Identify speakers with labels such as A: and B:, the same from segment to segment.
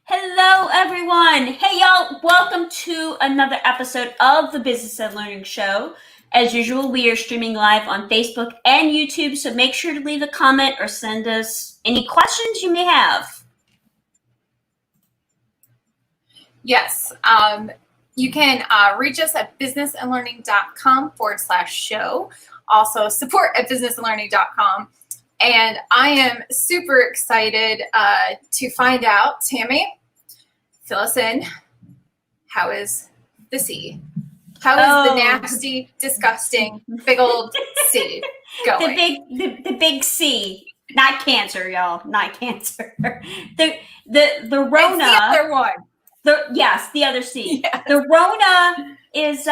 A: Hello, everyone. Hey, y'all. Welcome to another episode of the Business and Learning Show. As usual, we are streaming live on Facebook and YouTube, so make sure to leave a comment or send us any questions you may have.
B: Yes. You can reach us at businessandlearning.com/show. Also, support@businessandlearning.com. And I am super excited to find out, Tammy, fill us in. How is the C? How is the nasty, disgusting, big old C going?
A: The big C. Not cancer, y'all. Not cancer. The Rona.
B: It's the other one.
A: The other C. Yes. The Rona is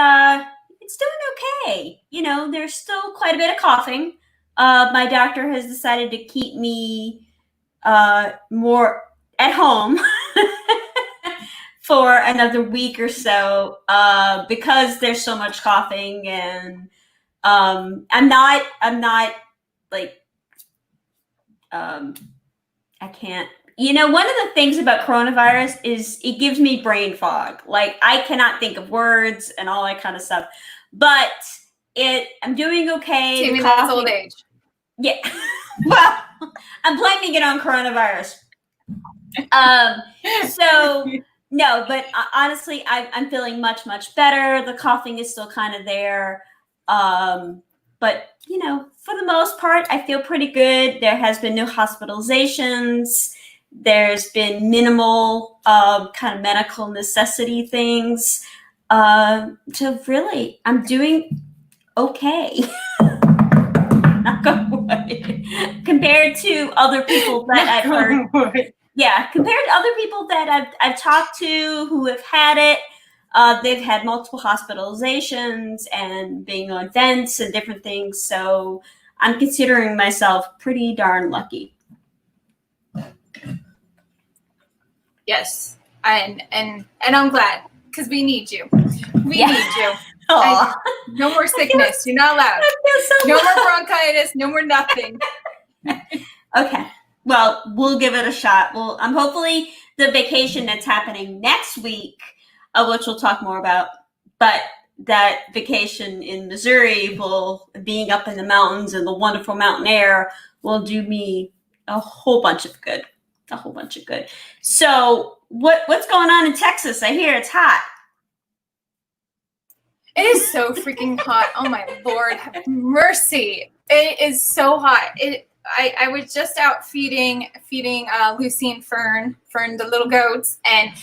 A: it's doing okay. You know, there's still quite a bit of coughing. My doctor has decided to keep me more at home for another week or so because there's so much coughing, and I'm not like I can't. You know, one of the things about coronavirus is it gives me brain fog. Like, I cannot think of words and all that kind of stuff. But I'm doing okay.
B: Tammy, that's old age.
A: Yeah. Well, I'm blaming it on coronavirus. So, no, but honestly, I'm feeling much, much better. The coughing is still kind of there. But, you know, for the most part, I feel pretty good. There has been no hospitalizations. There's been minimal kind of medical necessity things. So really, I'm doing okay. Knock on wood. Compared to other people that I've heard. Yeah, compared to other people that I've talked to who have had it, they've had multiple hospitalizations and being on vents and different things. So I'm considering myself pretty darn lucky.
B: Yes, and I'm glad, because we need you. We need you. No more sickness. You're not allowed. No more bronchitis. No more nothing.
A: Okay. Well, we'll give it a shot. Well, hopefully the vacation that's happening next week, which we'll talk more about, but that vacation in Missouri being up in the mountains and the wonderful mountain air will do me a whole bunch of good. A whole bunch of good. So what's going on in Texas? I hear it's hot.
B: It is so freaking hot. Oh my Lord, have mercy. It is so hot. I was just out feeding Lucy and Fern, the little goats, and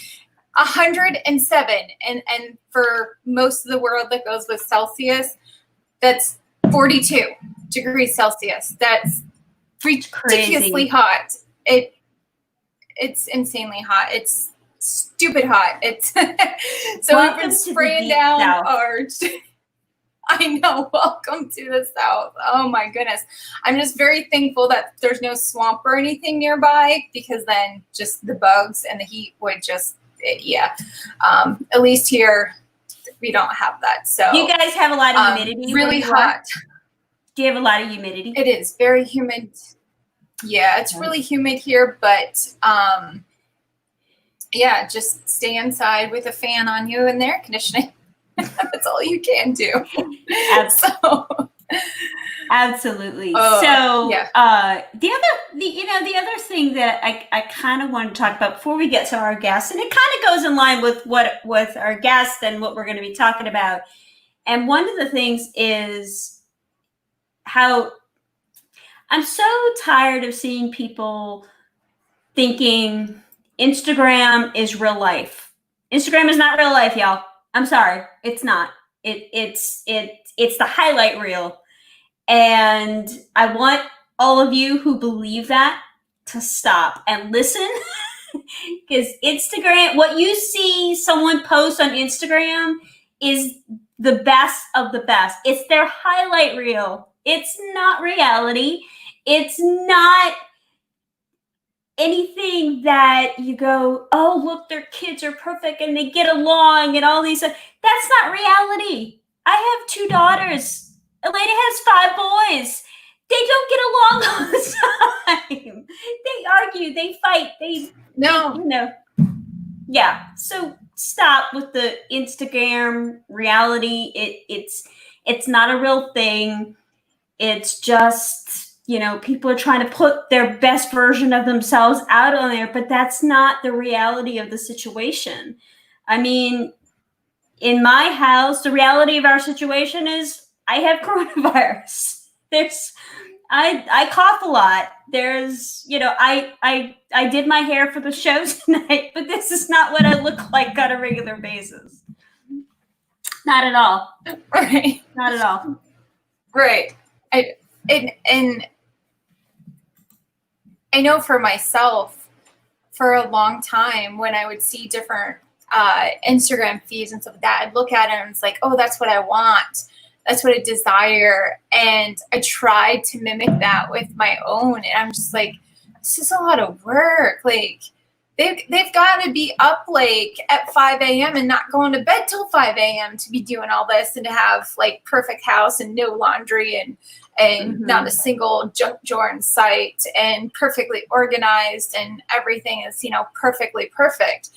B: 107. And for most of the world that goes with Celsius, that's 42 degrees Celsius. That's ridiculously hot. It's insanely hot. It's stupid hot. It's so we've been spraying down our. I know. Welcome to the South. Oh my goodness. I'm just very thankful that there's no swamp or anything nearby, because then just the bugs and the heat would just at least here we don't have that. So
A: you guys have a lot of humidity.
B: Really hot.
A: Do you have a lot of humidity?
B: It is very humid. Yeah, it's really humid here, but just stay inside with a fan on you and the air conditioning. That's all you can do.
A: Absolutely. The other thing that I kind of want to talk about before we get to our guests, and it kind of goes in line with our guests and what we're going to be talking about. And one of the things is how I'm so tired of seeing people thinking Instagram is real life. Instagram is not real life, y'all. I'm sorry. It's not. It's the highlight reel. And I want all of you who believe that to stop and listen. Because Instagram, what you see someone post on Instagram is the best of the best. It's their highlight reel. It's not reality. It's not anything that you go, oh, look, their kids are perfect and they get along and all these. That's not reality. I have 2 daughters. Elena has 5 boys. They don't get along all the time. They argue. They fight. Yeah. So stop with the Instagram reality. It's not a real thing. It's just, people are trying to put their best version of themselves out on there, but that's not the reality of the situation. I mean, in my house, the reality of our situation is I have coronavirus. I cough a lot. I did my hair for the show tonight, but this is not what I look like on a regular basis. Not at all.
B: Right.
A: Not at all.
B: Right. And I know for myself, for a long time, when I would see different Instagram feeds and stuff like that, I'd look at it and it's like, oh, that's what I want. That's what I desire. And I tried to mimic that with my own. And I'm just like, this is a lot of work. Like, they've got to be up like at 5 a.m. and not going to bed till 5 a.m. to be doing all this and to have like perfect house and no laundry and not a single junk drawer in sight and perfectly organized and everything is, perfectly perfect.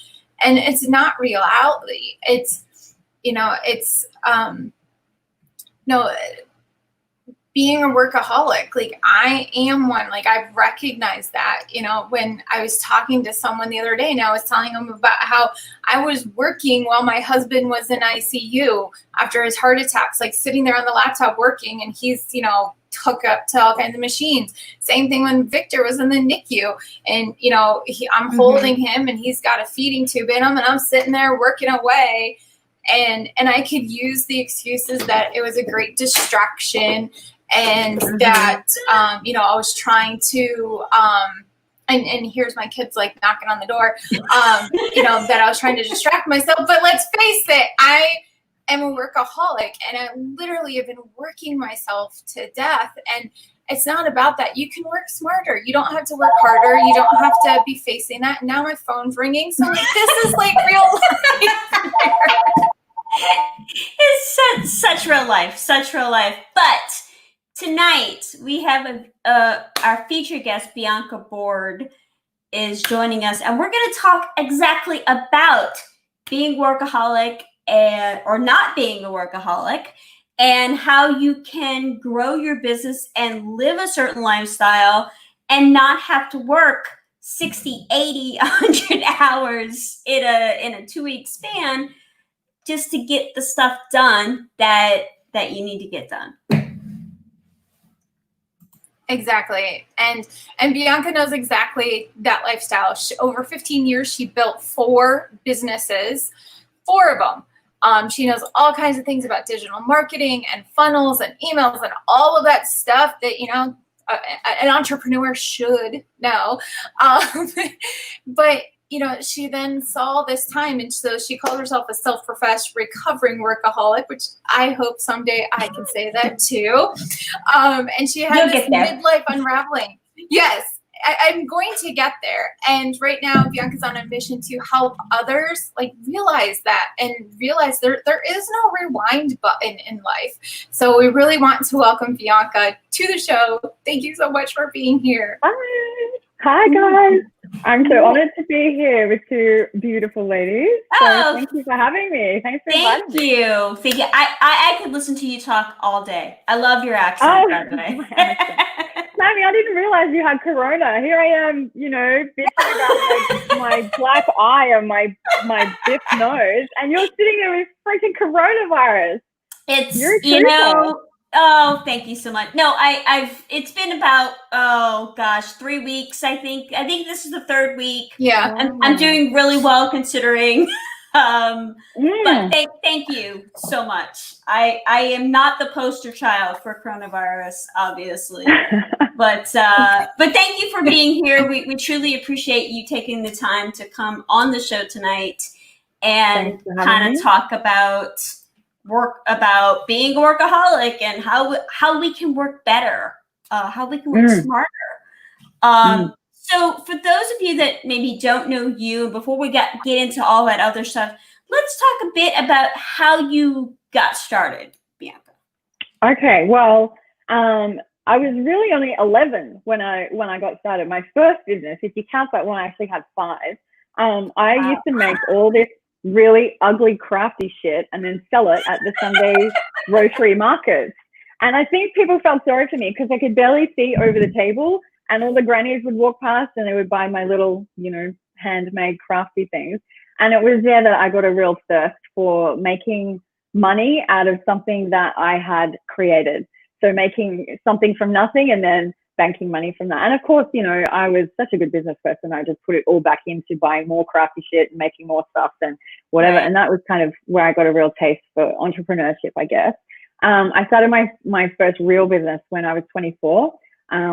B: And it's not reality. It's, being a workaholic, like I am one, like I've recognized that, when I was talking to someone the other day and I was telling them about how I was working while my husband was in ICU after his heart attacks, like sitting there on the laptop working and he's, hooked up to all kinds of machines. Same thing when Victor was in the NICU and, I'm holding him and he's got a feeding tube in him and I'm sitting there working away. And I could use the excuses that it was a great distraction and that, I was trying to, and here's my kids like knocking on the door, that I was trying to distract myself. But let's face it, I am a workaholic and I literally have been working myself to death. And it's not about that. You can work smarter. You don't have to work harder. You don't have to be facing that. Now my phone's ringing. So like, this is like real life.
A: It's such real life. But tonight we have our featured guest, Bianca Board, is joining us. And we're going to talk exactly about being workaholic or not being a workaholic, and how you can grow your business and live a certain lifestyle and not have to work 60, 80, 100 hours in a 2-week span just to get the stuff done that you need to get done.
B: Exactly. And Bianca knows exactly that lifestyle. Over 15 years, she built 4 businesses, 4 of them. She knows all kinds of things about digital marketing and funnels and emails and all of that stuff that, an entrepreneur should know. But, she then saw this time. And so she called herself a self-professed recovering workaholic, which I hope someday I can say that too. And she had this midlife unraveling. Yes. I'm going to get there. And right now, Bianca's on a mission to help others realize that and realize there is no rewind button in life. So we really want to welcome Bianca to the show. Thank you so much for being here.
C: Hi guys. I'm so honored to be here with 2 beautiful ladies. So thank you for having me. Thanks for inviting me.
A: Thank you. I could listen to you talk all day. I love your accent, by the way.
C: Sammy, I didn't realize you had corona. Here I am, bitching about my black eye and my dipped nose, and you're sitting there with freaking coronavirus.
A: Oh, thank you so much. No, it's been about 3 weeks. I think this is the 3rd week.
B: Yeah.
A: I'm doing really well considering. But thank you so much. I am not the poster child for coronavirus, obviously, but thank you for being here. We truly appreciate you taking the time to come on the show tonight and kind of talk about being a workaholic and how we can work better, how we can work smarter. So for those of you that maybe don't know you, before we get into all that other stuff, let's talk a bit about how you got started, Bianca.
C: Okay, well, I was really only 11 when I got started. My first business, if you count that one, I actually had 5. I used to make all this really ugly, crafty shit and then sell it at the Sunday Rotary markets. And I think people felt sorry for me because I could barely see over the table, and all the grannies would walk past and they would buy my little, handmade crafty things. And it was there that I got a real thirst for making money out of something that I had created. So making something from nothing and then banking money from that. And of course, I was such a good business person. I just put it all back into buying more crafty shit and making more stuff and whatever. Right. And that was kind of where I got a real taste for entrepreneurship, I guess. I started my first real business when I was 24,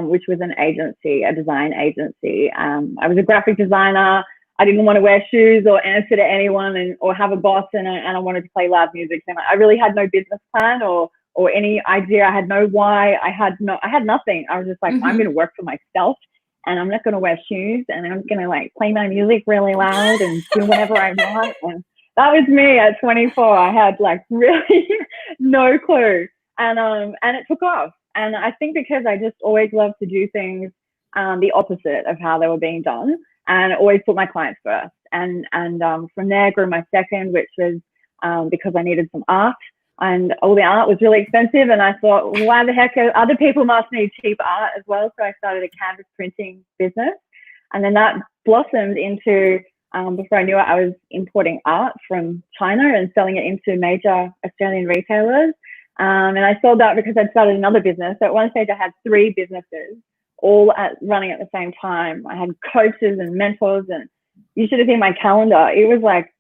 C: which was an agency, a design agency. I was a graphic designer. I didn't want to wear shoes or answer to anyone or have a boss, and I wanted to play loud music. And I really had no business plan or any idea. I had no why. I had nothing. I was just like, I'm going to work for myself, and I'm not going to wear shoes, and I'm going to play my music really loud and do whatever I want. And that was me at 24. I had really no clue, and it took off. And I think because I just always loved to do things the opposite of how they were being done, and always put my clients first. And from there grew my second, which was because I needed some art, and all the art was really expensive. And I thought, why the heck, other people must need cheap art as well. So I started a canvas printing business, and then that blossomed into, before I knew it, I was importing art from China and selling it into major Australian retailers. And I sold that because I'd started another business. So at one stage I had 3 businesses all running at the same time. I had coaches and mentors, and you should have seen my calendar. It was like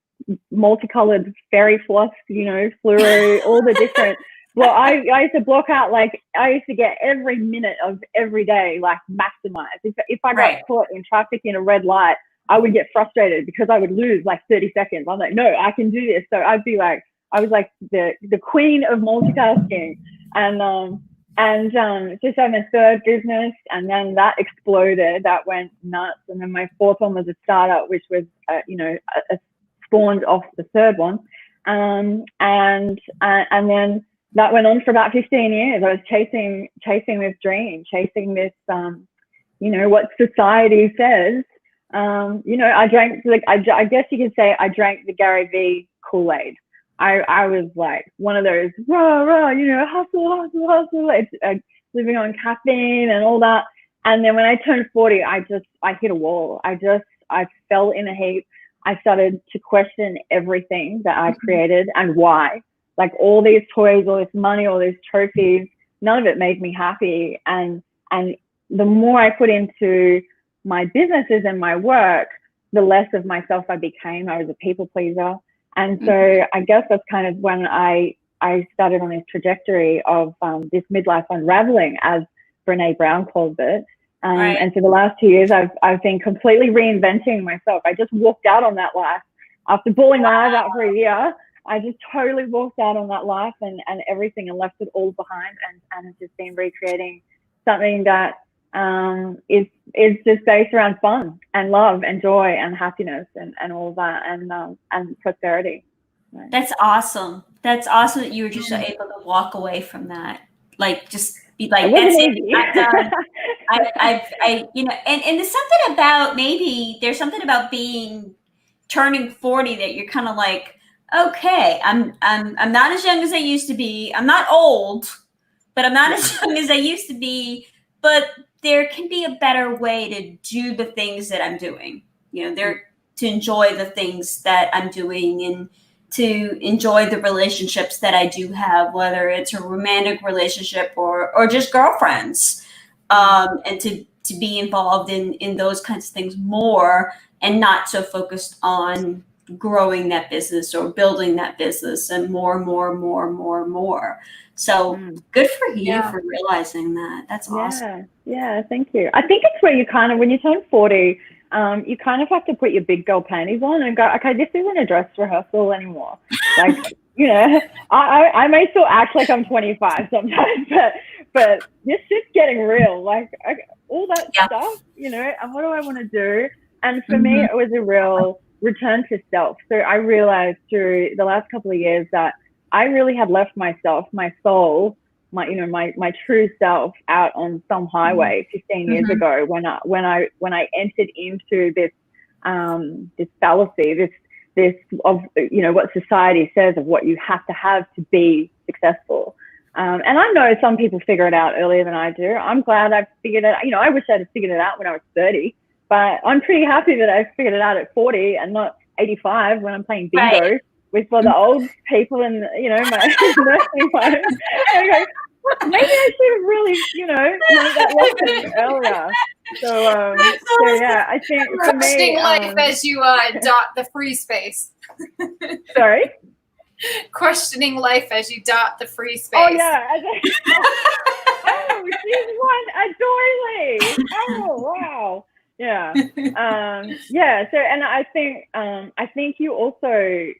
C: multicolored fairy floss, fluoro, all the different. Well, I used to block out, I used to get every minute of every day, maximized. If I got caught in traffic in a red light, I would get frustrated because I would lose 30 seconds. I'm like, no, I can do this. So I'd be I was the queen of multitasking. And just had my third business, and then that exploded. That went nuts. And then my fourth one was a startup, which was, spawned off the third one. And then that went on for about 15 years. I was chasing this dream, chasing this, what society says. I drank, I guess you could say I drank the Gary Vee Kool-Aid. I was one of those rah, hustle. It's living on caffeine and all that. And then when I turned 40, I hit a wall. I fell in a heap. I started to question everything that I created and why. All these toys, all this money, all these trophies, none of it made me happy. And the more I put into my businesses and my work, the less of myself I became. I was a people pleaser. And so I guess that's kind of when I started on this trajectory of this midlife unraveling, as Brene Brown calls it. And for the last 2 years, I've been completely reinventing myself. I just walked out on that life. After bawling my eyes out for a year, I just totally walked out on that life and everything and left it all behind, and have just been recreating something that is just based around fun and love and joy and happiness and all that, and prosperity. Right.
A: That's awesome. That's awesome that you were just able to walk away from that. Just be like, that's it. I'm done. And there's something about, maybe there's something about turning 40 that you're kind of okay, I'm not as young as I used to be. I'm not old, but I'm not as young as I used to be. But there can be a better way to do the things that I'm doing. To enjoy the things that I'm doing, and to enjoy the relationships that I do have, whether it's a romantic relationship or just girlfriends, and to be involved in those kinds of things more, and not so focused on growing that business or building that business and more. So good for you for realizing that. That's awesome.
C: Yeah, thank you. I think it's where you kind of, when you turn 40, you kind of have to put your big girl panties on and go, okay, this isn't a dress rehearsal anymore. I may still act like I'm 25 sometimes, but this is getting real. All that stuff, and what do I want to do? And for me, it was a real return to self. So I realized through the last couple of years that I really had left myself, my soul, my true self out on some highway 15 years ago when I entered into this this fallacy, this of, you know, what society says of what you have to be successful. And I know some people figure it out earlier than I do. I'm glad I've figured it out. You know, I wish I'd have figured it out when I was 30, but I'm pretty happy that I figured it out at 40 and not 85 when I'm playing bingo with the old people in, you know, my nursing home. Maybe I should have really, you know, learned that lesson earlier. So yeah, I think for me,
B: questioning life as you dot the free space.
C: Sorry?
B: Questioning life as you dot the free space.
C: Oh yeah. Oh, she's one adorably. Oh wow. Yeah. Yeah. So, and I think you also,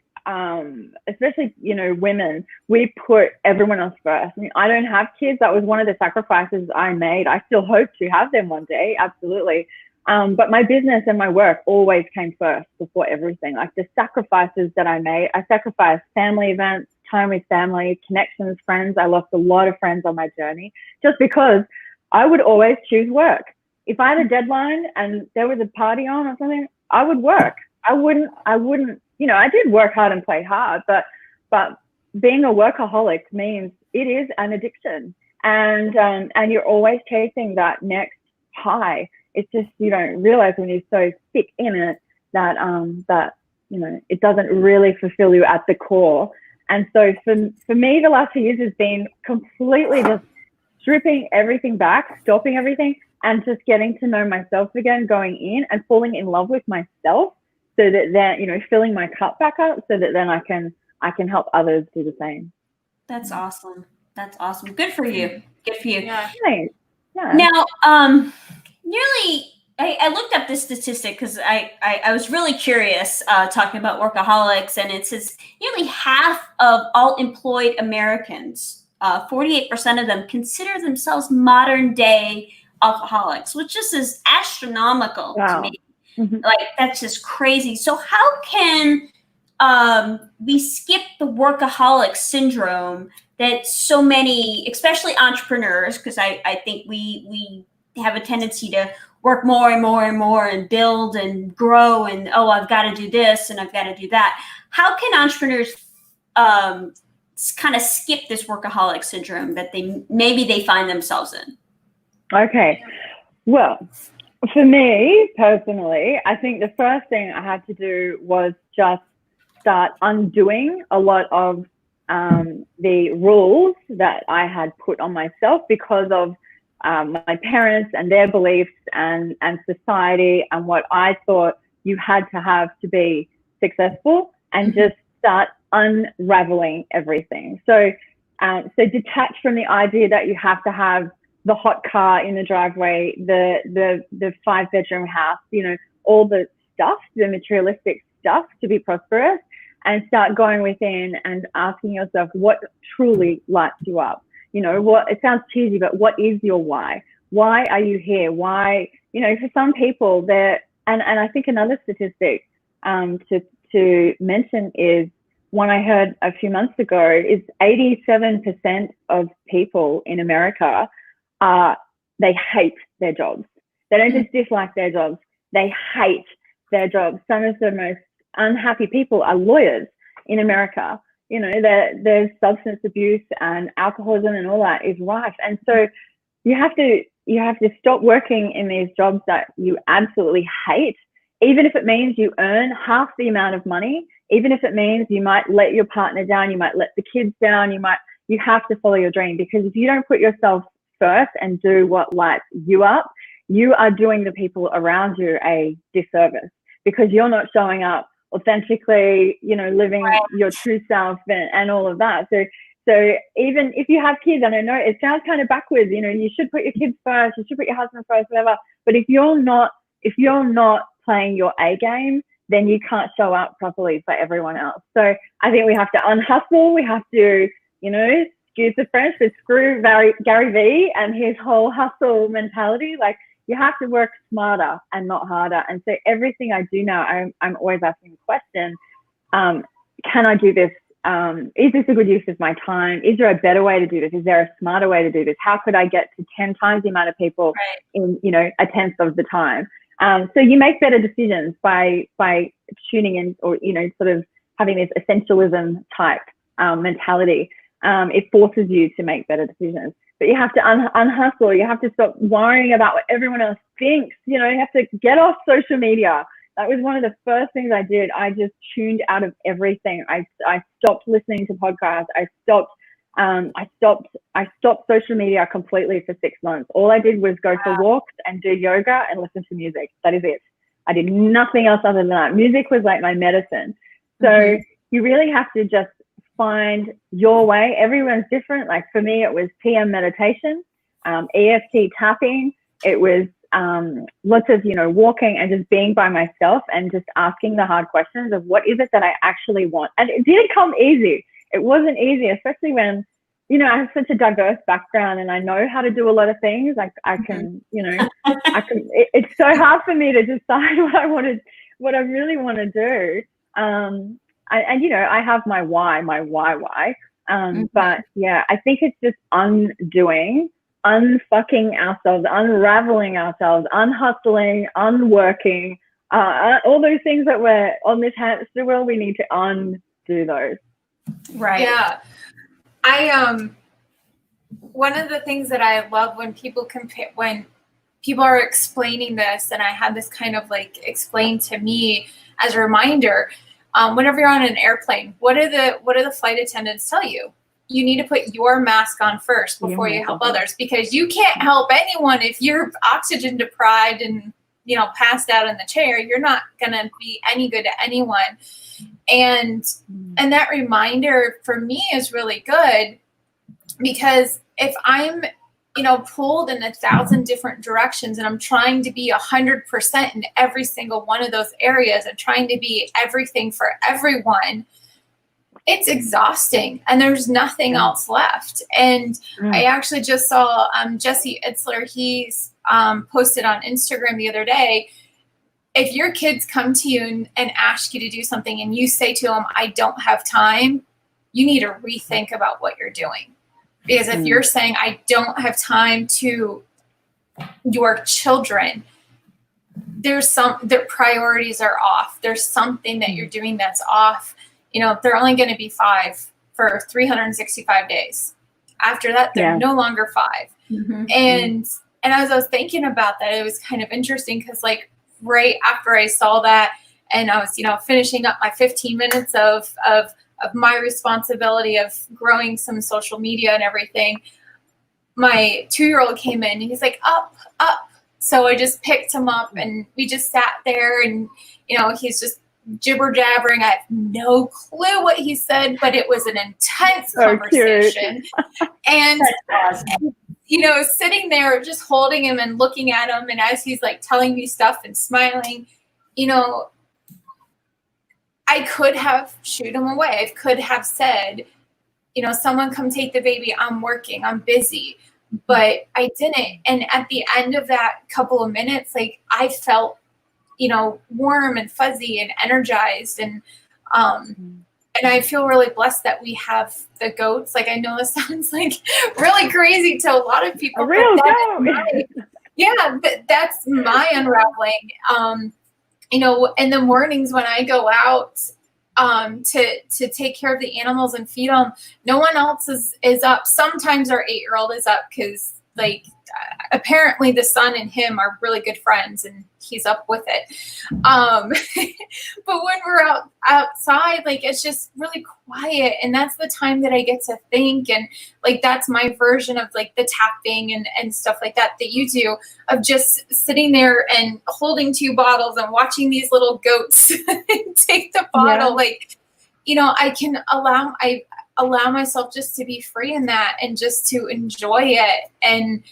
C: especially, you know, women, we put everyone else first. I mean, I don't have kids. That was one of the sacrifices I made. I still hope to have them one day. Absolutely. But my business and my work always came first before everything. Like the sacrifices that I made, I sacrificed family events, time with family, connections, friends. I lost a lot of friends on my journey just because I would always choose work. If I had a deadline and there was a party on or something, I would work. I wouldn't, you know, I did work hard and play hard, but being a workaholic means it is an addiction. And you're always chasing that next high. It's just, you don't realize when you're so sick in it that, you know, it doesn't really fulfill you at the core. And so for me, the last 2 years has been completely just stripping everything back, stopping everything, and just getting to know myself again, going in and falling in love with myself so that then, you know, filling my cup back up so that then I can help others do the same.
A: That's awesome. That's awesome. Good for you. Good for you.
B: Yeah.
C: Thanks. Yeah.
A: Now, nearly, I looked up this statistic because I was really curious talking about workaholics, and it says nearly half of all employed Americans, 48% of them, consider themselves modern day alcoholics, which just is astronomical to me.
C: Mm-hmm.
A: Like, that's just crazy. So how can we skip the workaholic syndrome that so many, especially entrepreneurs, because I think we have a tendency to work more and more and more and build and grow and, oh, I've got to do this and I've got to do that. How can entrepreneurs kind of skip this workaholic syndrome that they find themselves in?
C: Okay. Well, for me personally, I think the first thing I had to do was just start undoing a lot of the rules that I had put on myself because of my parents and their beliefs and society and what I thought you had to have to be successful, and just start unraveling everything. So detach from the idea that you have to have the hot car in the driveway, the 5-bedroom house, you know, all the stuff, the materialistic stuff to be prosperous, and start going within and asking yourself what truly lights you up. You know, what, it sounds cheesy, but what is your why? Why are you here? Why, you know, for some people there, and I think another statistic to mention is one I heard a few months ago is 87% of people in America they hate their jobs. They don't just dislike their jobs, they hate their jobs. Some of the most unhappy people are lawyers in America. You know, there's substance abuse and alcoholism and all that is rife. And so you have to stop working in these jobs that you absolutely hate, even if it means you earn half the amount of money, even if it means you might let your partner down, you might let the kids down, you have to follow your dream. Because if you don't put yourself first and do what lights you up, you are doing the people around you a disservice because you're not showing up authentically, you know, living your true self and all of that. So even if you have kids, and I know it sounds kind of backwards, you know, you should put your kids first, you should put your husband first, whatever. But if you're not playing your A game, then you can't show up properly for everyone else. So I think we have to unhustle. We have to, you know, excuse the French, but screw Gary Vee and his whole hustle mentality. Like, you have to work smarter and not harder. And so everything I do now, I'm always asking the question, can I do this? Is this a good use of my time? Is there a better way to do this? Is there a smarter way to do this? How could I get to 10 times the amount of people in, you know, a tenth of the time? So you make better decisions by tuning in, or, you know, sort of having this essentialism type mentality. It forces you to make better decisions. But you have to unhustle. You have to stop worrying about what everyone else thinks. You know, you have to get off social media. That was one of the first things I did. I just tuned out of everything. I stopped listening to podcasts. I stopped social media completely for 6 months. All I did was go for walks and do yoga and listen to music. That is it. I did nothing else other than that. Music was like my medicine. So you really have to just find your way. Everyone's different. Like for me, it was PM meditation, EFT tapping. It was lots of, you know, walking and just being by myself and just asking the hard questions of what is it that I actually want. And it didn't come easy. It wasn't easy, especially when, you know, I have such a diverse background and I know how to do a lot of things. Like I can, you know, it's so hard for me to decide what I really want to do. And you know, I have my why. But yeah, I think it's just undoing, unfucking ourselves, unraveling ourselves, unhustling, unworking, all those things that we're on this hamster wheel. We need to undo those.
B: Right. Yeah. One of the things that I love when people are explaining this, and I had this kind of like explained to me as a reminder, whenever you're on an airplane, what do the flight attendants tell you? You need to put your mask on first before you help others, because you can't help anyone if you're oxygen deprived and, you know, passed out in the chair. You're not going to be any good to anyone. And that reminder for me is really good, because if I'm, you know, pulled in 1,000 different directions and I'm trying to be 100% in every single one of those areas and trying to be everything for everyone, it's exhausting and there's nothing else left. And I actually just saw Jesse Itzler, he's posted on Instagram the other day, if your kids come to you and ask you to do something and you say to them, I don't have time, you need to rethink about what you're doing. Because if you're saying, I don't have time to your children, their priorities are off. There's something that you're doing that's off. You know, they're only going to be 5 for 365 days. After that, they're no longer 5. And as I was thinking about that, it was kind of interesting because, like, right after I saw that, and I was, you know, finishing up my 15 minutes of my responsibility of growing some social media and everything, my 2-year-old came in and he's like, up. So I just picked him up and we just sat there and, you know, he's just jibber jabbering. I have no clue what he said, but it was an intense conversation. And, you know, sitting there just holding him and looking at him, and as he's like telling me stuff and smiling, you know, I could have shooed him away. I could have said, you know, someone come take the baby. I'm working. I'm busy. But I didn't. And at the end of that couple of minutes, like, I felt, you know, warm and fuzzy and energized. And I feel really blessed that we have the goats. Like, I know this sounds like really crazy to a lot of people. That's my unraveling. You know, in the mornings when I go out to take care of the animals and feed them, no one else is up. Sometimes our 8-year-old is up because, like, apparently the son and him are really good friends and he's up with it. But when we're outside, like, it's just really quiet, and that's the time that I get to think. And, like, that's my version of, like, the tapping and stuff like that you do, of just sitting there and holding 2 bottles and watching these little goats take the bottle. Like, you know, I allow myself just to be free in that and just to enjoy it and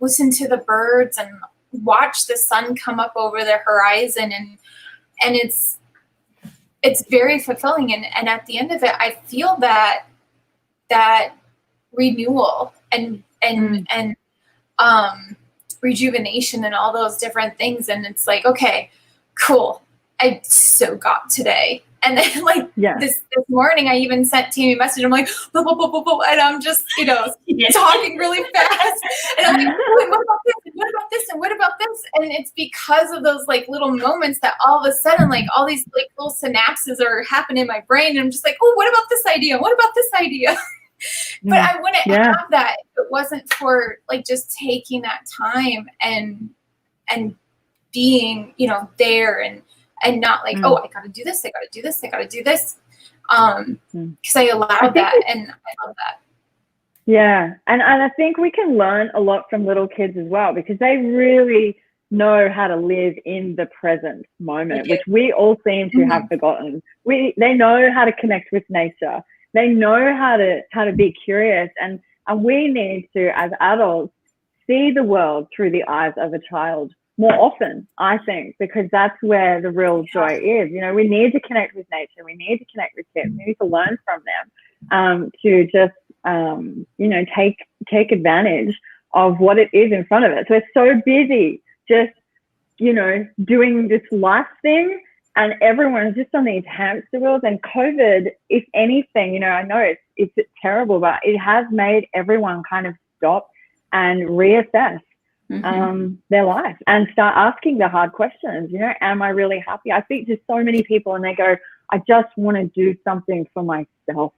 B: listen to the birds and watch the sun come up over the horizon, and it's very fulfilling. And at the end of it, I feel that renewal and rejuvenation and all those different things. And it's like, okay, cool. I so got today. And then like this morning, I even sent Tammy a message. I'm like, blah, blah, blah, blah, blah, and I'm just, talking really fast. And I'm like, wait, what about this? And what about this? And what about this? And it's because of those like little moments that all of a sudden, like all these like little synapses are happening in my brain. And I'm just like, oh, what about this idea? What about this idea? But I wouldn't have that if it wasn't for like just taking that time and being, there and not like, oh, I got to do this. I got to do this. I got to do this. Because I allowed that and I love that.
C: Yeah. And I think we can learn a lot from little kids as well, because they really know how to live in the present moment, which we all seem to have forgotten. They know how to connect with nature. They know how to be curious. And we need to, as adults, see the world through the eyes of a child more often, I think, because that's where the real joy is. We need to connect with nature. We need to connect with kids. We need to learn from them to just, take advantage of what it is in front of us. We're so busy just, doing this life thing, and everyone's just on these hamster wheels. And COVID, if anything, I know it's terrible, but it has made everyone kind of stop and reassess their life and start asking the hard questions. Am I really happy? I speak to so many people and they go, I just want to do something for myself.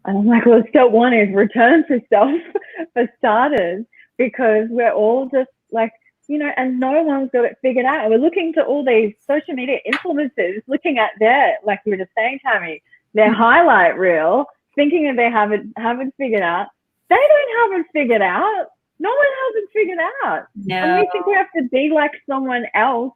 C: And I'm like, well, step one is return to self for starters, because we're all just like, and no one's got it figured out. We're looking to all these social media influencers, looking at their, like you were just saying, Tammy, their highlight reel, thinking that they haven't figured out. They don't have it figured out. No one has it figured out.
A: No.
C: And we think we have to be like someone else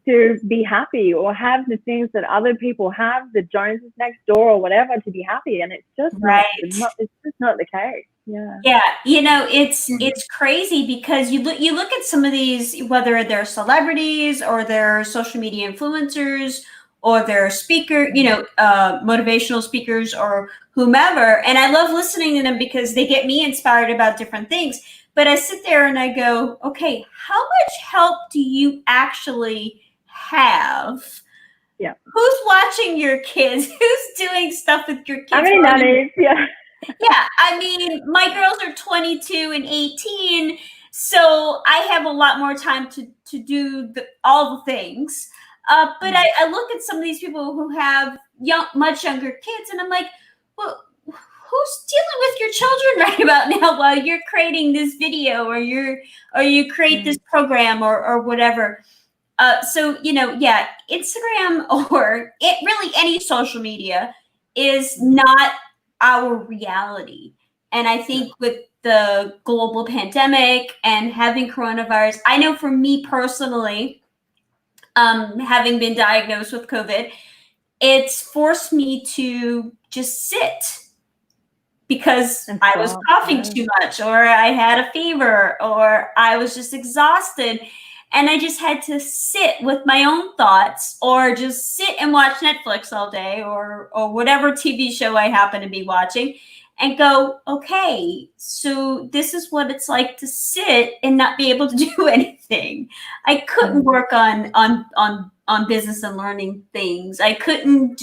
C: to be happy, or have the things that other people have, the Joneses next door or whatever, to be happy. And it's just it's just not the case. Yeah.
A: It's crazy, because you look at some of these, whether they're celebrities or they're social media influencers or they're motivational speakers or whomever. And I love listening to them because they get me inspired about different things. But I sit there and I go, okay, how much help do you actually have?
C: Yeah.
A: Who's watching your kids? Who's doing stuff with your kids?
C: Yeah.
A: Yeah. I mean, my girls are 22 and 18, so I have a lot more time to do all the things. But I look at some of these people who have much younger kids, and I'm like, well, who's dealing with your children right about now while you're creating this video or you create this program or whatever? Instagram or really any social media is not our reality. And I think with the global pandemic and having coronavirus, I know for me personally, having been diagnosed with COVID, it's forced me to just sit, because I was coughing too much, or I had a fever, or I was just exhausted. And I just had to sit with my own thoughts, or just sit and watch Netflix all day, or whatever TV show I happen to be watching, and go, okay, so this is what it's like to sit and not be able to do anything. I couldn't work on business and learning things. I couldn't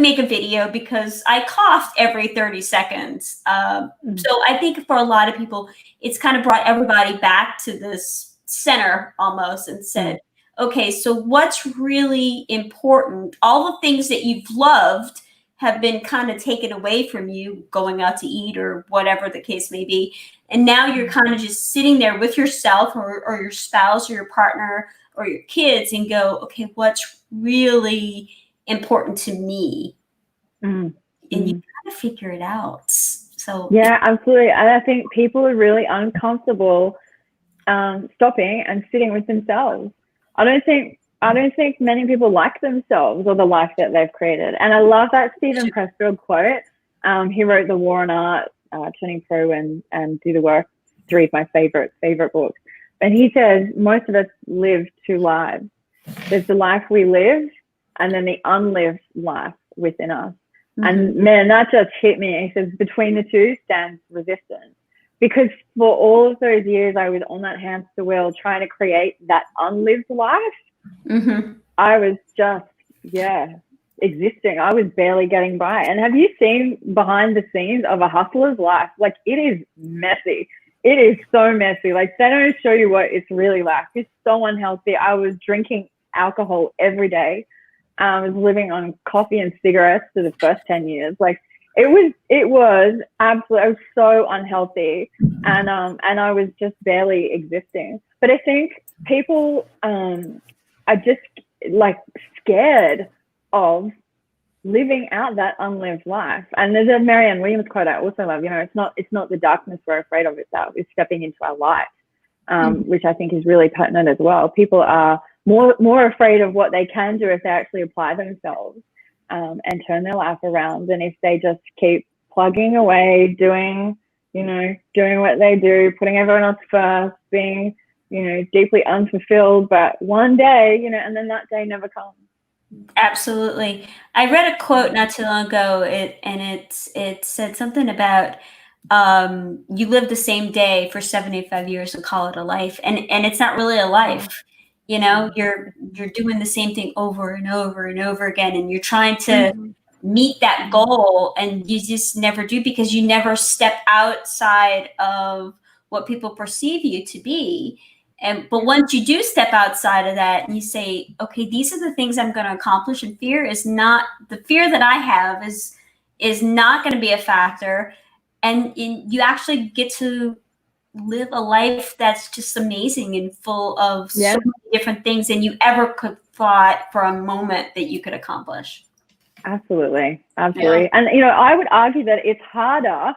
A: make a video because I coughed every 30 seconds. So I think for a lot of people, it's kind of brought everybody back to this center almost, and said, okay, so what's really important? All the things that you've loved have been kind of taken away from you, going out to eat or whatever the case may be. And now you're kind of just sitting there with yourself or your spouse or your partner or your kids, and go, okay, what's really important to me? And you gotta figure it out. So
C: yeah, absolutely. And I think people are really uncomfortable stopping and sitting with themselves. I don't think many people like themselves or the life that they've created. And I love that Stephen Pressfield quote. He wrote The War on Art, Turning Pro and Do the Work, 3 of my favorite books. And he says most of us live 2 lives. There's the life we live, and then the unlived life within us. And man, that just hit me. He says, between the two stands resistance. Because for all of those years I was on that hamster wheel trying to create that unlived life, I was just, existing. I was barely getting by. And have you seen behind the scenes of a hustler's life? Like, it is messy. It is so messy. Like, they don't show you what it's really like. It's so unhealthy. I was drinking alcohol every day. I was living on coffee and cigarettes for the first 10 years. Like, it was absolutely, I was so unhealthy, and I was just barely existing. But I think people are just like scared of living out that unlived life. And there's a Marianne Williams quote I also love, it's not the darkness we're afraid of, it's stepping into our light, which I think is really pertinent as well. People are more afraid of what they can do if they actually apply themselves and turn their life around. And if they just keep plugging away, doing what they do, putting everyone else first, being, deeply unfulfilled, but one day, and then that day never comes.
A: Absolutely. I read a quote not too long ago, it said something about you live the same day for 75 years and call it a life, and it's not really a life. You're doing the same thing over and over and over again, and you're trying to meet that goal, and you just never do, because you never step outside of what people perceive you to be. But once you do step outside of that and you say, okay, these are the things I'm going to accomplish, and fear that I have is not going to be a factor. And you actually get to live a life that's just amazing and full of so many different things than you ever could thought for a moment that you could accomplish.
C: Absolutely. Yeah. And, I would argue that it's harder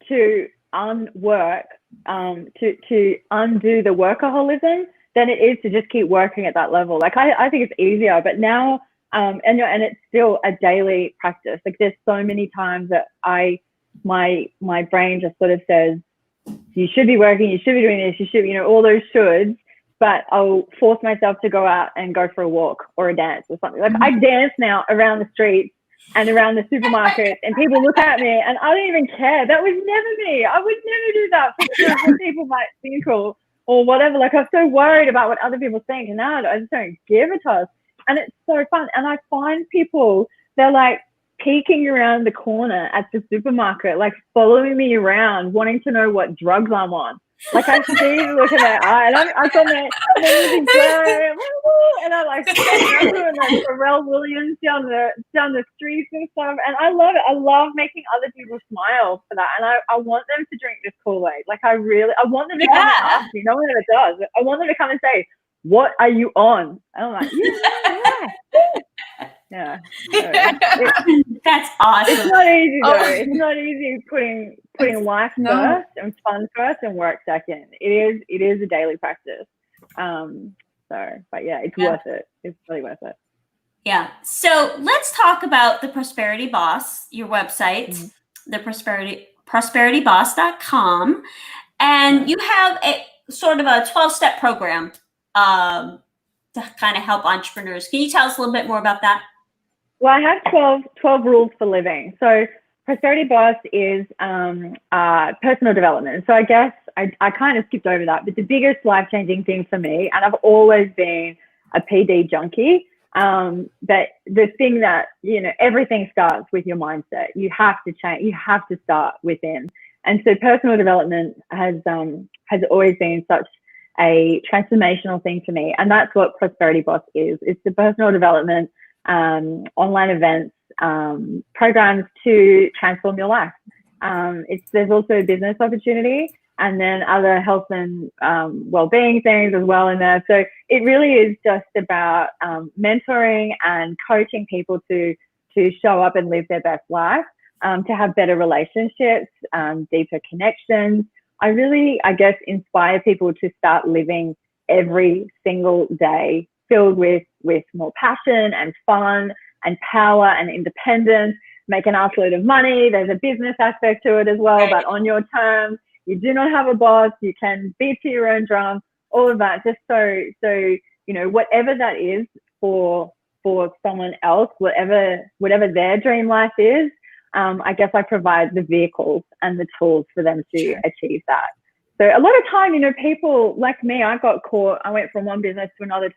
C: to unwork, to undo the workaholism than it is to just keep working at that level. Like, I think it's easier, but now, and it's still a daily practice. Like, there's so many times that my brain just sort of says, you should be working, you should be doing this, you should, all those shoulds, but I'll force myself to go out and go for a walk or a dance or something. Like, I dance now around the streets and around the supermarket, and people look at me and I don't even care. That was never me. I would never do that for what people might think or whatever. Like, I'm so worried about what other people think, and now I just don't give a toss. And it's so fun. And I find people, they're like peeking around the corner at the supermarket, like following me around, wanting to know what drugs I'm on. Like, I see the look in their eye, and I'm on there, and I like doing like Pharrell Williams down the streets and stuff, and I love it. I love making other people smile for that, and I want them to drink this Kool-Aid. Like, I want them to come and ask me. No one ever does. I want them to come and say, "What are you on?" And I'm like, yeah.
A: That's awesome.
C: It's not easy though. It's not easy putting life first and fun first and work second. It is a daily practice. But yeah, it's worth it. It's really worth it.
A: Yeah. So let's talk about the Prosperity Boss, your website, the prosperityboss.com. And you have a sort of a 12-step program to kind of help entrepreneurs. Can you tell us a little bit more about that?
C: Well, I have 12 rules for living. So Prosperity Boss is personal development. So I guess I kind of skipped over that, but the biggest life-changing thing for me, and I've always been a PD junkie, that the thing that, everything starts with your mindset. You have to change. You have to start within. And so personal development has always been such a transformational thing for me. And that's what Prosperity Boss is. It's the personal development online events, programs to transform your life. There's also a business opportunity, and then other health and well-being things as well in there. So it really is just about mentoring and coaching people to show up and live their best life, to have better relationships, deeper connections. I guess, inspire people to start living every single day filled with more passion and fun and power and independence, make an arseload of money. There's a business aspect to it as well, but on your terms. You do not have a boss. You can beat to your own drum, all of that. Just so whatever that is for someone else, whatever their dream life is, I guess I provide the vehicles and the tools for them to achieve that. So a lot of time, people like me, I got caught. I went from one business to another,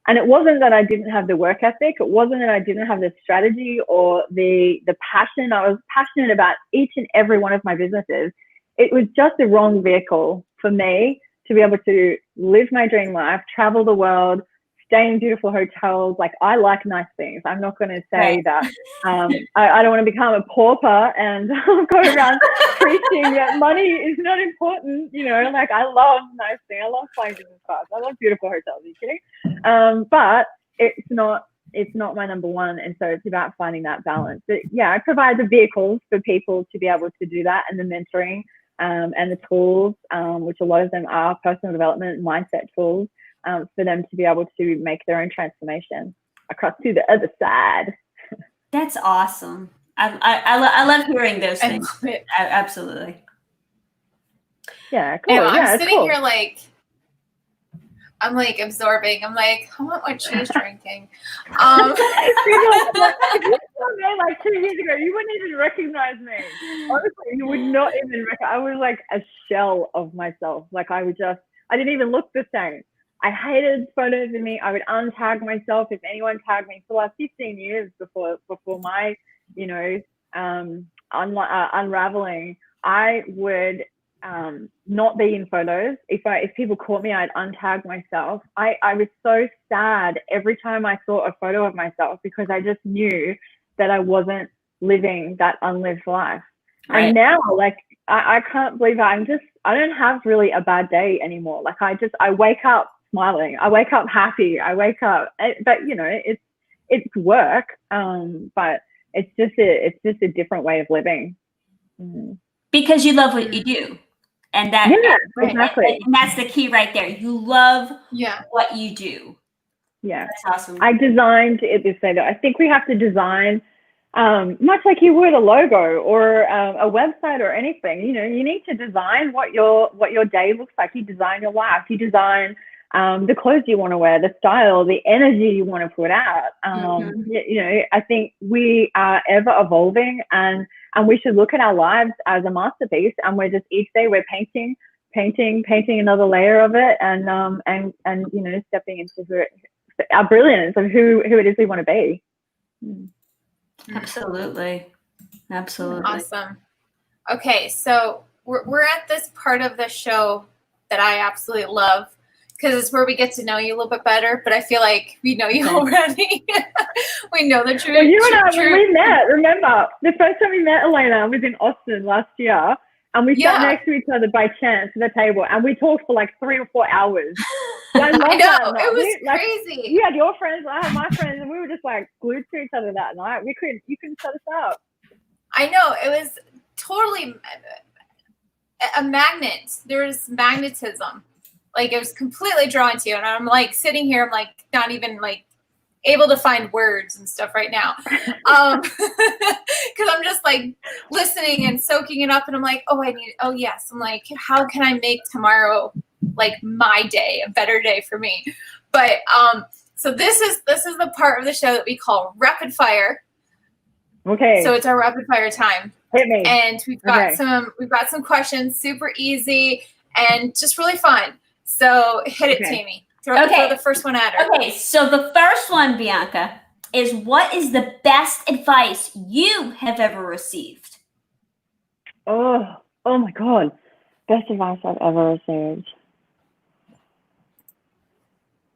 C: And it wasn't that I didn't have the work ethic. It wasn't that I didn't have the strategy or the passion. I was passionate about each and every one of my businesses. It was just the wrong vehicle for me to be able to live my dream life, travel the world, stay in beautiful hotels. Like, I like nice things. I'm not going to say that I don't want to become a pauper and go around preaching that money is not important. You know, like, I love nice things. I love flying business class. I love beautiful hotels. Are you kidding? But it's not my number one. And so it's about finding that balance. But yeah, I provide the vehicles for people to be able to do that, and the mentoring and the tools, which a lot of them are personal development, mindset tools, for them to be able to make their own transformation across to the other side.
A: That's awesome. I love hearing those things. Absolutely.
C: Yeah, cool.
B: Yeah,
C: yeah,
B: I'm sitting
C: cool.
B: here like, I'm like absorbing. I'm like, I want what she's drinking.
C: If you saw me like 2 years ago, you wouldn't even recognize me. Honestly, you would not even recognize. I was like a shell of myself. Like, I didn't even look the same. I hated photos of me. I would untag myself if anyone tagged me for the last 15 years before my, you know, unraveling. I would not be in photos. If people caught me, I'd untag myself. I was so sad every time I saw a photo of myself, because I just knew that I wasn't living that unlived life. Right. And now, like, I can't believe I don't have really a bad day anymore. Like, I wake up smiling. I wake up happy. I wake up, but you know, it's work. But it's just a different way of living. Mm-hmm.
A: Because you love what you do. And
C: exactly.
A: And that's the key right there. You love what you do.
C: Yeah.
A: That's awesome.
C: I designed it this way, though. I think we have to design, much like you would a logo or a website or anything. You know, you need to design what your day looks like. You design your life. You design the clothes you want to wear, the style, the energy you want to put out. You know, I think we are ever evolving, and we should look at our lives as a masterpiece, and we're just each day we're painting another layer of it, and you know, stepping into our brilliance of who it is we want to be.
A: Absolutely.
B: Awesome. Okay, so we're at this part of the show that I absolutely love, because it's where we get to know you a little bit better. But I feel like we know you already. We know the truth.
C: Well, you and I, when we met, remember, the first time we met, Elena, was in Austin last year. And we sat next to each other by chance at the table, and we talked for like 3 or 4 hours. I know,
B: it was crazy.
C: You had your friends, I had my friends, and we were just like glued to each other that night. You couldn't shut us up.
B: I know, it was totally a magnet. There was magnetism. Like, it was completely drawn to you. And I'm like sitting here, I'm like not even like able to find words and stuff right now. Because I'm just like listening and soaking it up, and I'm like, oh yes. I'm like, how can I make tomorrow like my day, a better day for me? But so this is the part of the show that we call rapid fire.
C: Okay.
B: So it's our rapid fire time.
C: Hit me.
B: And we've got some questions, super easy and just really fun. So hit it, Tammy. Throw the first one at her.
A: Okay, so the first one, Bianca, is what is the best advice you have ever received?
C: Oh my God. Best advice I've ever received.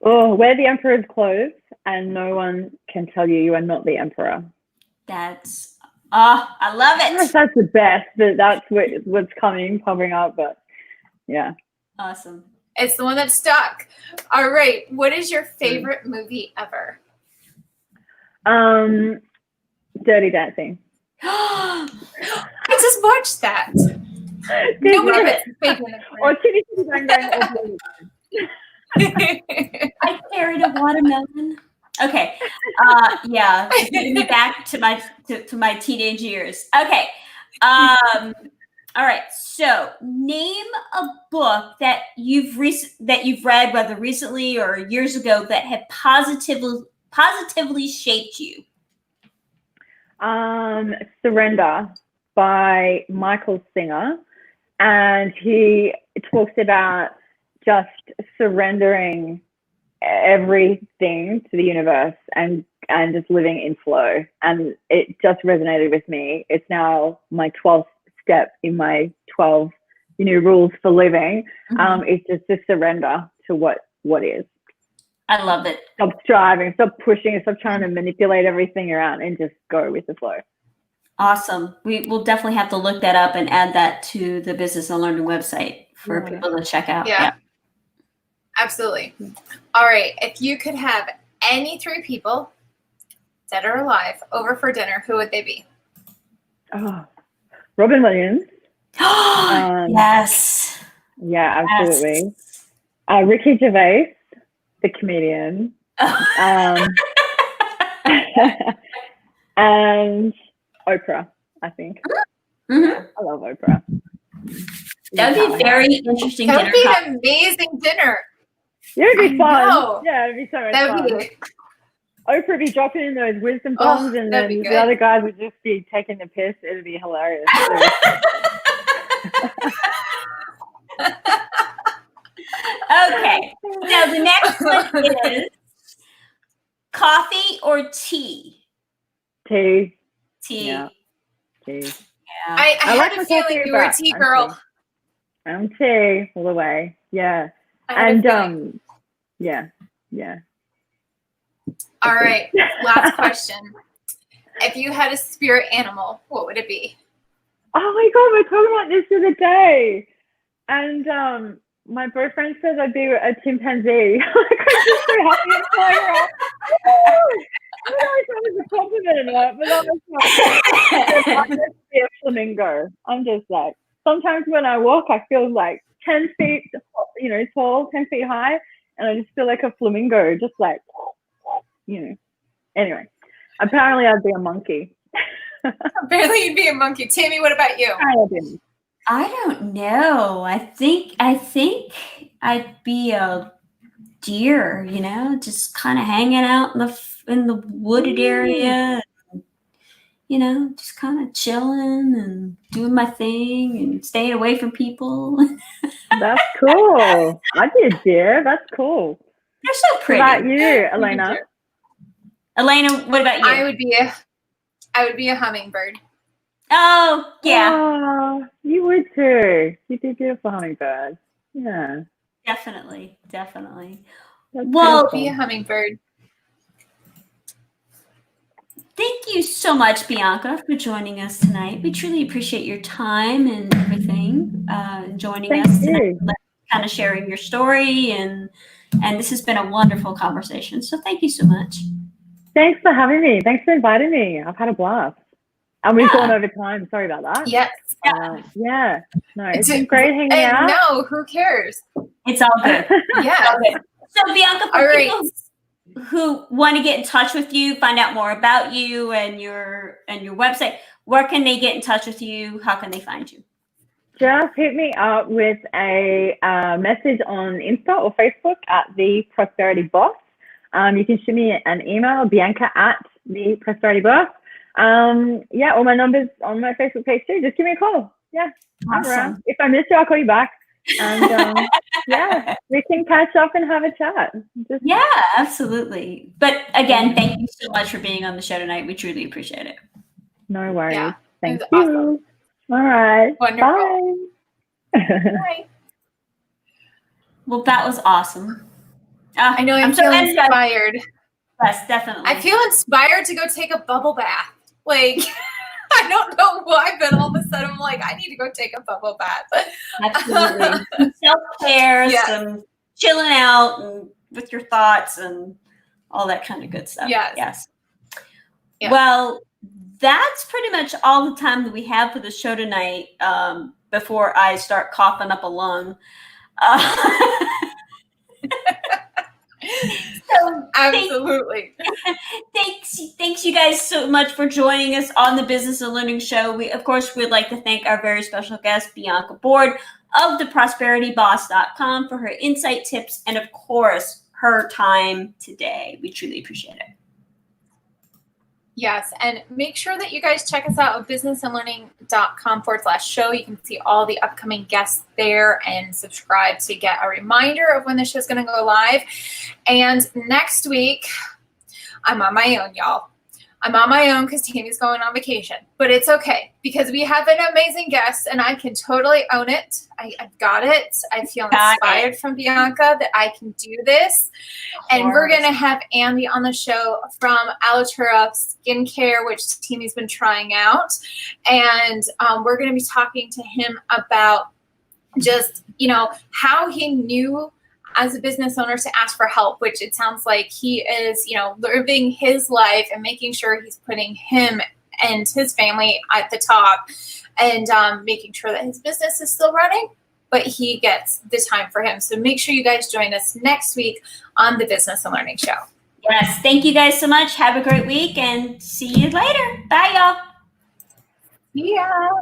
C: Oh, wear the emperor's clothes, and no one can tell you are not the emperor.
A: That's, I love it.
C: I don't know if that's the best, but that's what's popping up, but yeah.
A: Awesome.
B: It's the one that stuck. All right. What is your favorite movie ever?
C: Dirty Dancing.
B: I just watched that. Nobody gets bacon.
C: Or Chitty Chitty Bang Bang.
A: I carried a watermelon. Okay. Yeah. Taking me back to my teenage years. Okay. All right. So, name a book that you've read, whether recently or years ago, that had positively shaped you.
C: Surrender by Michael Singer, and he talks about just surrendering everything to the universe and just living in flow. And it just resonated with me. It's now my 12th step in my 12, rules for living. It's just to surrender to what is.
A: I love it.
C: Stop striving, stop pushing, stop trying to manipulate everything around, and just go with the flow.
A: Awesome. We will definitely have to look that up and add that to the Business and Learning website for people to check out.
B: Yeah. Absolutely. All right. If you could have any 3 people, dead or alive, over for dinner, who would they be?
C: Oh, Robin Williams.
A: Yes.
C: Yeah, absolutely. Yes. Ricky Gervais, the comedian. And Oprah, I think. I love Oprah.
A: That would be very interesting.
B: That would be an amazing dinner.
C: Yeah, it'd be fun. Yeah, it'd be so much
B: fun.
C: Oprah would be dropping in those wisdom bombs, and then the other guys would just be taking the piss. It'd be hilarious.
A: Okay. Now the next one is coffee or tea?
C: Tea.
A: Tea.
C: Yeah. Tea.
A: Yeah.
B: I had a feeling you were a tea girl.
C: I'm tea all the way. Yeah. And yeah.
B: All right. Last question. If you had a spirit animal, what would it be?
C: Oh my God, we're talking about this the other day. And my boyfriend says I'd be a chimpanzee. Like, I'm just so happy and flying around. I don't know if that was a compliment or not, but that was like, I'm just be a flamingo. I'm just like, sometimes when I walk, I feel like 10 feet, tall, 10 feet high, and I just feel like a flamingo, just like, Anyway, apparently I'd be a monkey.
B: Apparently you'd be a monkey. Tammy, what about you?
A: I don't know. I think I'd be a deer, just kind of hanging out in the wooded area, and, just kind of chilling and doing my thing and staying away from people.
C: That's cool. I'd be a deer. That's cool.
A: They're so pretty.
C: What about you, Elena?
A: Elena, what about you?
B: I would be a hummingbird.
A: Oh, yeah.
C: Oh, you would too. You'd be a beautiful hummingbird. Yeah.
A: Definitely.
C: That's
B: be a hummingbird.
A: Thank you so much, Bianca, for joining us tonight. We truly appreciate your time and everything, joining us tonight, kind of sharing your story, and this has been a wonderful conversation. So thank you so much.
C: Thanks for having me. Thanks for inviting me. I've had a blast. And we've gone over time. Sorry about that.
B: Yes.
C: Yeah. No, it's been great hanging out.
B: No, who cares?
A: It's all good.
B: Yeah.
A: So Bianca, for people who want to get in touch with you, find out more about you and your website, where can they get in touch with you? How can they find you?
C: Just hit me up with a message on Insta or Facebook at The Prosperity Boss. You can shoot me an email, Bianca at The Prosperity Boss. All my numbers on my Facebook page too. Just give me a call. Yeah.
A: Awesome.
C: If I miss you, I'll call you back. And we can catch up and have a chat.
A: Yeah, absolutely. But again, thank you so much for being on the show tonight. We truly appreciate it.
C: No worries.
B: Yeah,
C: thank you.
B: Awesome.
C: All right.
B: Wonderful.
C: Bye.
B: Bye.
A: Well, that was awesome.
B: I know I'm so inspired.
A: Yes, definitely.
B: I feel inspired to go take a bubble bath. Like, I don't know why, but all of a sudden I'm like, I need to go take a bubble bath.
A: Absolutely. Some self-care, some chilling out and with your thoughts and all that kind of good stuff. Yes. Well, that's pretty much all the time that we have for the show tonight, before I start coughing up a lung. So
B: absolutely.
A: Thanks you guys so much for joining us on the Business and Learning Show. We, of course, would like to thank our very special guest, Bianca Board of theprosperityboss.com, for her insight, tips, and of course, her time today. We truly appreciate it.
B: Yes, and make sure that you guys check us out at businessandlearning.com/show. You can see all the upcoming guests there and subscribe to get a reminder of when the show's going to go live. And next week, I'm on my own, y'all. I'm on my own because Tammy's going on vacation, but it's okay because we have an amazing guest and I can totally own it. I've got it. I feel inspired from Bianca that I can do this. And we're going to have Andy on the show from Alatura Skincare, which Tammy's been trying out. And we're going to be talking to him about just, how he knew as a business owner to ask for help, which it sounds like he is, living his life and making sure he's putting him and his family at the top and making sure that his business is still running, but he gets the time for him. So make sure you guys join us next week on the Business and Learning Show.
A: Yes. Thank you guys so much. Have a great week and see you later. Bye, y'all.
B: Yeah.